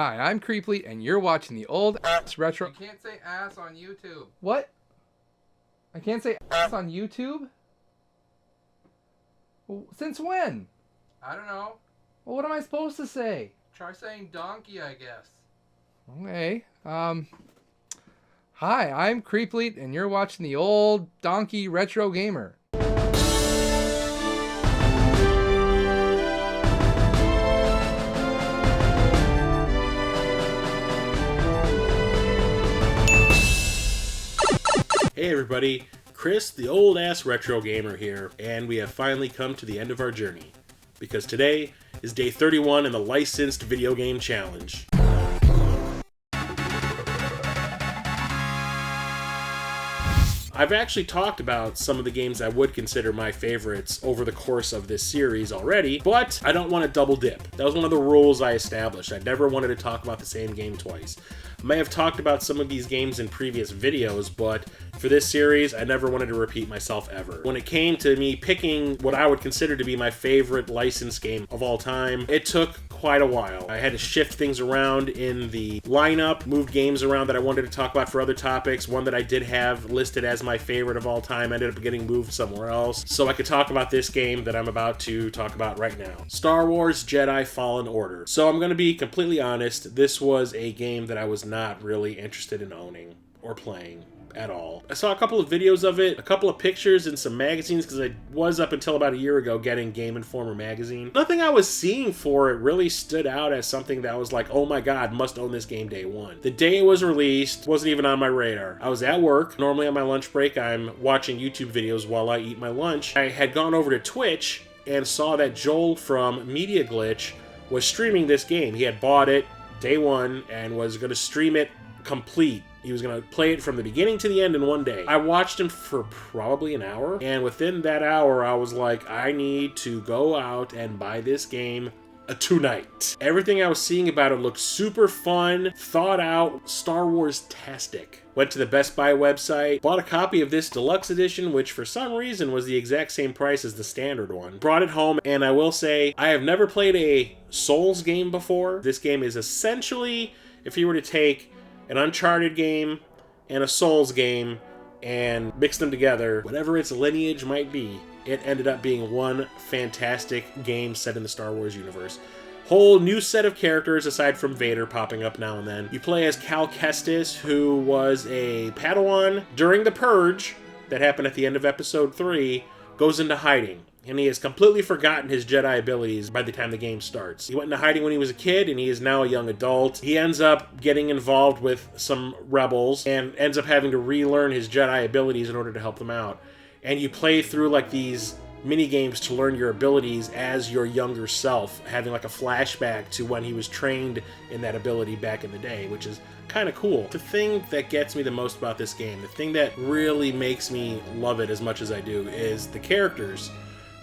Hi, I'm Creeply, and you're watching the old ass retro. You can't say ass on YouTube. What? I can't say ass on YouTube? Since when? I don't know. Well, what am I supposed to say? Try saying donkey, I guess. Okay. Hi, I'm Creeply, and you're watching the old donkey retro gamer. Hey everybody, Chris, the old ass retro gamer here, and we have finally come to the end of our journey, because today is day 31 in the licensed video game challenge. I've actually talked about some of the games I would consider my favorites over the course of this series already, but I don't want to double dip. That was one of the rules I established. I never wanted to talk about the same game twice. I may have talked about some of these games in previous videos, but for this series, I never wanted to repeat myself ever. When it came to me picking what I would consider to be my favorite licensed game of all time, it took quite a while. I had to shift things around in the lineup, moved games around that I wanted to talk about for other topics. One that I did have listed as my favorite of all time ended up getting moved somewhere else, so I could talk about this game that I'm about to talk about right now. Star Wars Jedi Fallen Order. So I'm going to be completely honest, this was a game that I was not really interested in owning or playing at all. I saw a couple of videos of it, a couple of pictures in some magazines, because I was up until about a year ago getting Game Informer magazine. Nothing I was seeing for it really stood out as something that was like, oh my god, must own this game day one. The day it was released wasn't even on my radar. I was at work. Normally on my lunch break I'm watching YouTube videos while I eat my lunch. I had gone over to Twitch and saw that Joel from Media Glitch was streaming this game. He had bought it day one and was going to stream it complete. He was going to play it from the beginning to the end in one day. I watched him for probably an hour, and within that hour, I was like, I need to go out and buy this game tonight. Everything I was seeing about it looked super fun, thought out, Star Wars-tastic. Went to the Best Buy website, bought a copy of this deluxe edition, which for some reason was the exact same price as the standard one. Brought it home, and I will say, I have never played a Souls game before. This game is essentially, if you were to take an Uncharted game and a Souls game and mix them together, whatever its lineage might be, it ended up being one fantastic game set in the Star Wars universe. Whole new set of characters aside from Vader popping up now and then. You play as Cal Kestis, who was a Padawan during the Purge that happened at the end of episode 3, goes into hiding. And he has completely forgotten his Jedi abilities by the time the game starts. He went into hiding when he was a kid, and he is now a young adult. He ends up getting involved with some rebels, and ends up having to relearn his Jedi abilities in order to help them out. And you play through like these mini games to learn your abilities as your younger self, having like a flashback to when he was trained in that ability back in the day, which is kind of cool. The thing that gets me the most about this game, the thing that really makes me love it as much as I do, is the characters.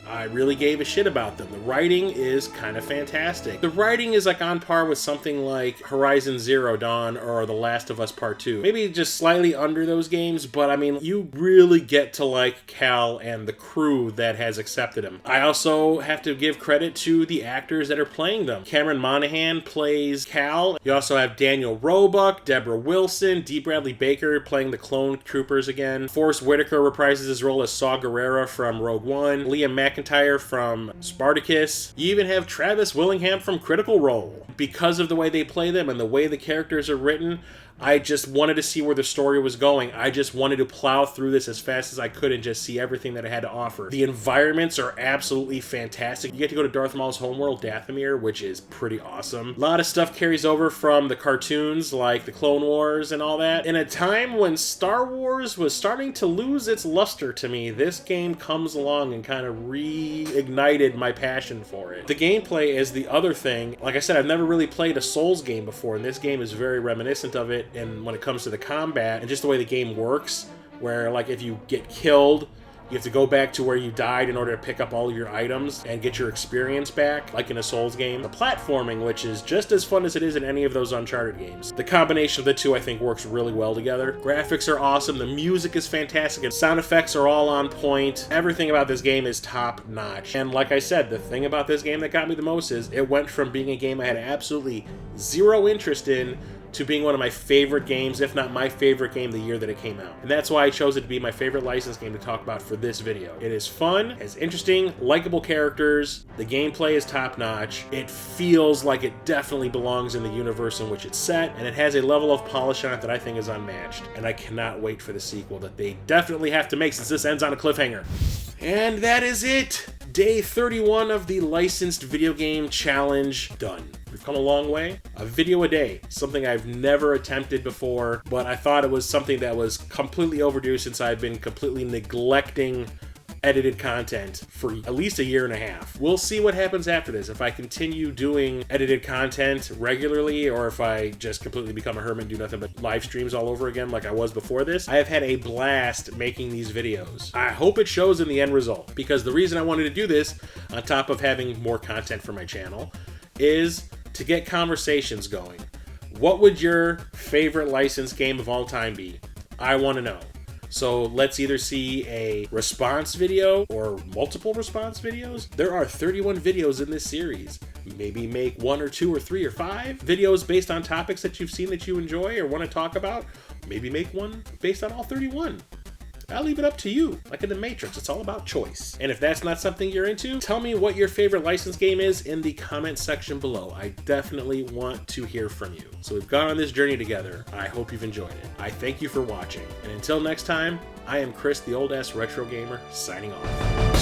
I really gave a shit about them. The writing is kind of fantastic. The writing is like on par with something like Horizon Zero Dawn or The Last of Us Part 2. Maybe just slightly under those games, but I mean, you really get to like Cal and the crew that has accepted him. I also have to give credit to the actors that are playing them. Cameron Monaghan plays Cal. You also have Daniel Roebuck, Deborah Wilson, D. Bradley Baker playing the clone troopers again. Forrest Whitaker reprises his role as Saw Gerrera from Rogue One. Liam McIntyre from Spartacus. You even have Travis Willingham from Critical Role. Because of the way they play them and the way the characters are written, I just wanted to see where the story was going. I just wanted to plow through this as fast as I could and just see everything that it had to offer. The environments are absolutely fantastic. You get to go to Darth Maul's homeworld, Dathomir, which is pretty awesome. A lot of stuff carries over from the cartoons, like the Clone Wars and all that. In a time when Star Wars was starting to lose its luster to me, this game comes along and kind of reignited my passion for it. The gameplay is the other thing. Like I said, I've never really played a Souls game before, and this game is very reminiscent of it. And when it comes to the combat and just the way the game works, where like if you get killed, You have to go back to where you died in order to pick up all of your items and get your experience back, like in a Souls game. The platforming, which is just as fun as it is in any of those Uncharted games. The combination of the two, I think, works really well together. Graphics are awesome, the music is fantastic, and sound effects are all on point. Everything about this game is top notch. And like I said, the thing about this game that got me the most is it went from being a game I had absolutely zero interest in to being one of my favorite games, if not my favorite game the year that it came out. And that's why I chose it to be my favorite licensed game to talk about for this video. It is fun, it's interesting, likable characters, the gameplay is top-notch, it feels like it definitely belongs in the universe in which it's set, and it has a level of polish on it that I think is unmatched. And I cannot wait for the sequel that they definitely have to make, since this ends on a cliffhanger. And that is it! Day 31 of the licensed video game challenge done. We've come a long way. A video a day, something I've never attempted before, but I thought it was something that was completely overdue since I've been completely neglecting edited content for at least a year and a half. We'll see what happens after this, if I continue doing edited content regularly or if I just completely become a hermit and do nothing but live streams all over again like I was before this. I have had a blast making these videos. I hope it shows in the end result, because the reason I wanted to do this, on top of having more content for my channel, is to get conversations going. What would your favorite licensed game of all time be? I want to know. So let's either see a response video or multiple response videos. There are 31 videos in this series. Maybe make 1 or 2 or 3 or 5 videos based on topics that you've seen that you enjoy or want to talk about. Maybe make one based on all 31. I'll leave it up to you. Like in The Matrix, it's all about choice. And if that's not something you're into, tell me what your favorite licensed game is in the comment section below. I definitely want to hear from you. So we've gone on this journey together. I hope you've enjoyed it. I thank you for watching. And until next time, I am Chris, the old ass retro gamer, signing off.